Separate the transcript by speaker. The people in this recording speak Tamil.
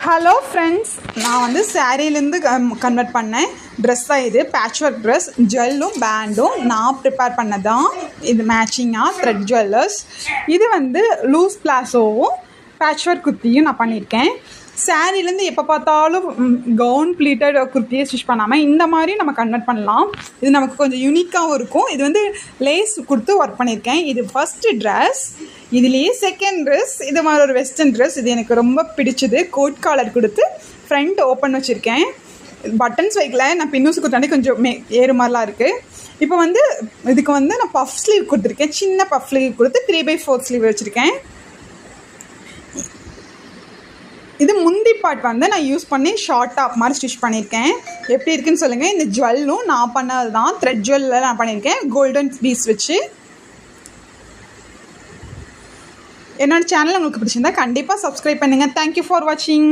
Speaker 1: ஹலோ ஃப்ரெண்ட்ஸ், நான் வந்து சாரீலேருந்து கன்வெர்ட் பண்ணேன் ட்ரெஸ் தான். இது பேட்ச் ஒர்க் ட்ரெஸ், ஜுவல்லும் பேண்டும் நான் ப்ரிப்பேர் பண்ணதான். இது மேட்சிங்காக த்ரெட் ஜுவல்லர்ஸ். இது வந்து லூஸ் பிளாசோவும் பேட்ச் ஒர்க் குர்த்தியும் நான் பண்ணியிருக்கேன். சாரீலேருந்து எப்போ பார்த்தாலும் கவுன் ப்ளீட்டட் குர்த்தியை ஸ்டிச் பண்ணாமல் இந்த மாதிரி நம்ம கன்வெர்ட் பண்ணலாம். இது நமக்கு கொஞ்சம் யூனிக்காகவும் இருக்கும். இது வந்து லேஸ் கொடுத்து ஒர்க் பண்ணியிருக்கேன். இது ஃபஸ்ட்டு ட்ரெஸ். இதுலேயே செகண்ட் ட்ரெஸ் இது மாதிரி ஒரு வெஸ்டர்ன் ட்ரெஸ். இது எனக்கு ரொம்ப பிடிச்சது. கோட் காலர் கொடுத்து ஃப்ரண்ட் ஓப்பன் வச்சுருக்கேன். பட்டன்ஸ் வைக்கல, நான் பின்னூஸ் கொடுத்தாண்டி கொஞ்சம் ஏறு மாதிரிலாம் இருக்குது. இப்போ வந்து இதுக்கு வந்து நான் பஃப் ஸ்லீவ் கொடுத்துருக்கேன். சின்ன பஃப் ஸ்லீவ் கொடுத்து 3/4 ஸ்லீவ் வச்சுருக்கேன். இது முந்தி பார்ட் வந்து நான் யூஸ் பண்ணி ஷார்ட் டாப் மாதிரி ஸ்டிச் பண்ணியிருக்கேன். எப்படி இருக்குன்னு சொல்லுங்கள். இந்த ஜுவல்லும் நான் பண்ணது தான். த்ரெட் ஜுவல்ல நான் பண்ணியிருக்கேன் கோல்டன் பீஸ் வச்சு. என்னோடய சேனல் உங்களுக்கு பிடிச்சிருந்தா கண்டிப்பாக சப்ஸ்கிரைப் பண்ணுங்கள். தேங்க்யூ ஃபார் வாட்சிங்.